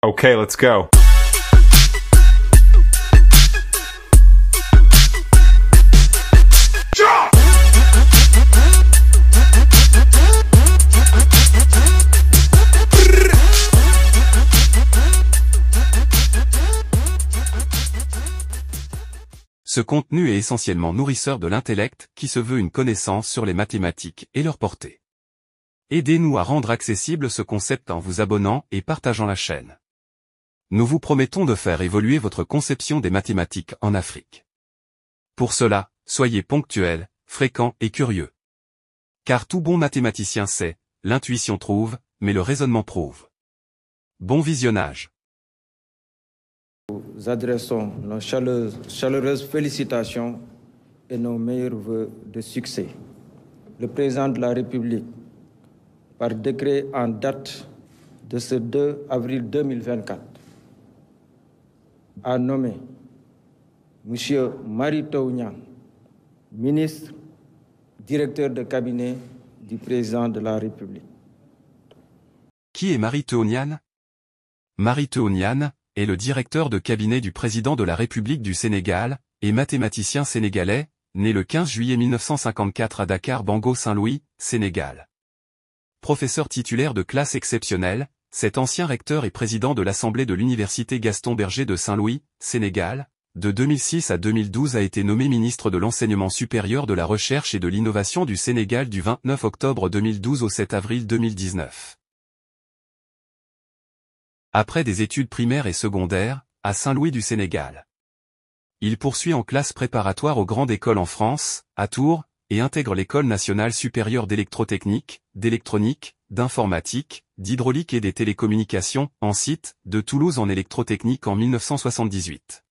Okay, let's go. Ce contenu est essentiellement nourrisseur de l'intellect qui se veut une connaissance sur les mathématiques et leur portée. Aidez-nous à rendre accessible ce concept en vous abonnant et partageant la chaîne. Nous vous promettons de faire évoluer votre conception des mathématiques en Afrique. Pour cela, soyez ponctuels, fréquents et curieux. Car tout bon mathématicien sait, l'intuition trouve, mais le raisonnement prouve. Bon visionnage. Nous adressons nos chaleureuses félicitations et nos meilleurs vœux de succès. Le président de la République, par décret en date de ce 2 avril 2024, a nommé M. Mary Teuw Niane, ministre, directeur de cabinet du président de la République. Qui est Mary Teuw Niane? Mary Teuw Niane est le directeur de cabinet du président de la République du Sénégal, et mathématicien sénégalais, né le 15 juillet 1954 à Dakar, Bango, Saint-Louis, Sénégal. Professeur titulaire de classe exceptionnelle, cet ancien recteur et président de l'Assemblée de l'Université Gaston Berger de Saint-Louis, Sénégal, de 2006 à 2012 a été nommé ministre de l'Enseignement supérieur, de la Recherche et de l'Innovation du Sénégal du 29 octobre 2012 au 7 avril 2019. Après des études primaires et secondaires, à Saint-Louis du Sénégal. Il poursuit en classe préparatoire aux grandes écoles en France, à Tours, et intègre l'École nationale supérieure d'électrotechnique, d'électronique, d'informatique, d'hydraulique et des télécommunications, en site, de Toulouse en électrotechnique en 1978.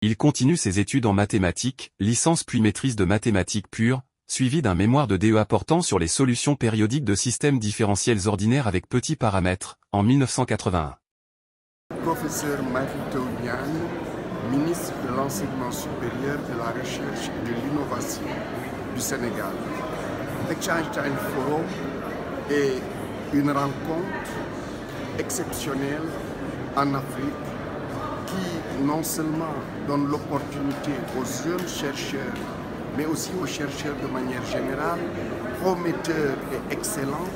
Il continue ses études en mathématiques, licence puis maîtrise de mathématiques pures, suivi d'un mémoire de DEA portant sur les solutions périodiques de systèmes différentiels ordinaires avec petits paramètres, en 1981. Professeur Mary Teuw Niane, ministre de l'Enseignement supérieur, de la Recherche et de l'Innovation du Sénégal. Exchange Time Forum est une rencontre exceptionnelle en Afrique qui non seulement donne l'opportunité aux jeunes chercheurs, mais aussi aux chercheurs de manière générale, prometteurs et excellents,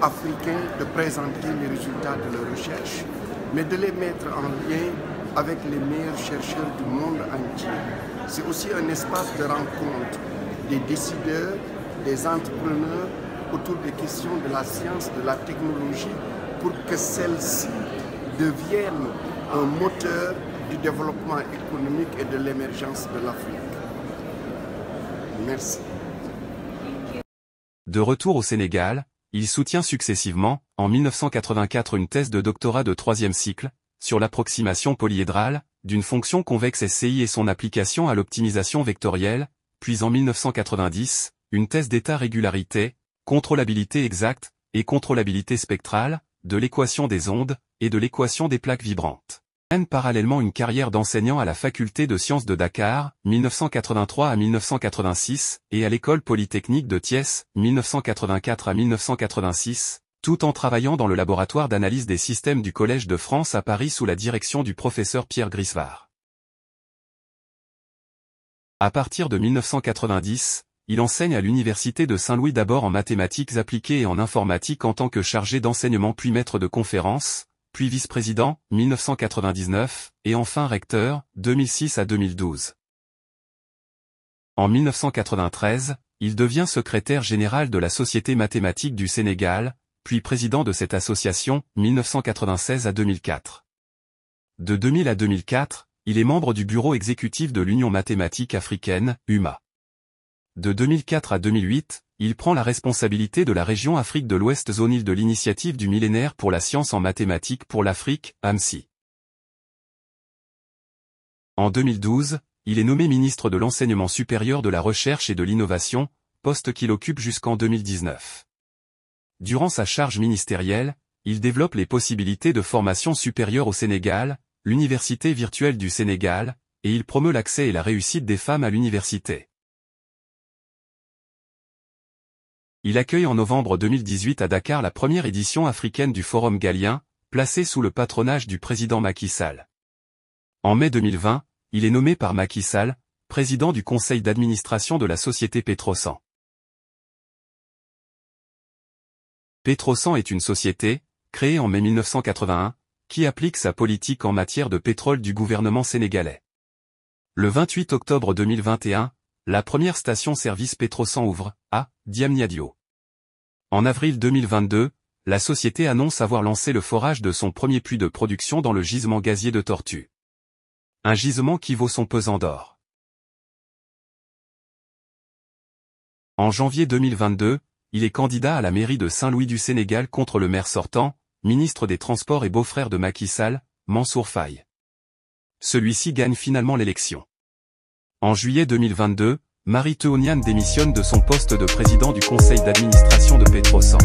africains, de présenter les résultats de leurs recherches, mais de les mettre en lien avec les meilleurs chercheurs du monde entier. C'est aussi un espace de rencontre des décideurs, des entrepreneurs autour des questions de la science, de la technologie, pour que celles-ci deviennent un moteur du développement économique et de l'émergence de l'Afrique. Merci. De retour au Sénégal, il soutient successivement, en 1984 une thèse de doctorat de 3e cycle, sur l'approximation polyédrale, d'une fonction convexe SCI et son application à l'optimisation vectorielle, puis en 1990, une thèse d'état régularité, contrôlabilité exacte, et contrôlabilité spectrale, de l'équation des ondes, et de l'équation des plaques vibrantes. Parallèlement une carrière d'enseignant à la faculté de sciences de Dakar, 1983 à 1986, et à l'école polytechnique de Thiès, 1984 à 1986, tout en travaillant dans le laboratoire d'analyse des systèmes du Collège de France à Paris sous la direction du professeur Pierre Grisevard. À partir de 1990, il enseigne à l'université de Saint-Louis d'abord en mathématiques appliquées et en informatique en tant que chargé d'enseignement puis maître de conférences, puis vice-président, 1999, et enfin recteur, 2006 à 2012. En 1993, il devient secrétaire général de la Société mathématique du Sénégal, puis président de cette association, 1996 à 2004. De 2000 à 2004, il est membre du bureau exécutif de l'Union mathématique africaine, UMA. De 2004 à 2008, il prend la responsabilité de la région Afrique de l'Ouest zone île de l'initiative du millénaire pour la science en mathématiques pour l'Afrique, AMSI. En 2012, il est nommé ministre de l'Enseignement supérieur, de la Recherche et de l'Innovation, poste qu'il occupe jusqu'en 2019. Durant sa charge ministérielle, il développe les possibilités de formation supérieure au Sénégal, l'Université virtuelle du Sénégal, et il promeut l'accès et la réussite des femmes à l'université. Il accueille en novembre 2018 à Dakar la première édition africaine du Forum Gallien, placé sous le patronage du président Macky Sall. En mai 2020, il est nommé par Macky Sall, président du conseil d'administration de la société Petrosen. Petrosen est une société, créée en mai 1981, qui applique sa politique en matière de pétrole du gouvernement sénégalais. Le 28 octobre 2021, la première station-service Petrosen ouvre, à Diamniadio. En avril 2022, la société annonce avoir lancé le forage de son premier puits de production dans le gisement gazier de Tortue. Un gisement qui vaut son pesant d'or. En janvier 2022, il est candidat à la mairie de Saint-Louis du Sénégal contre le maire sortant, ministre des Transports et beau-frère de Macky Sall, Mansour Faye. Celui-ci gagne finalement l'élection. En juillet 2022, Mary Teuo Niane démissionne de son poste de président du conseil d'administration de Petrosen.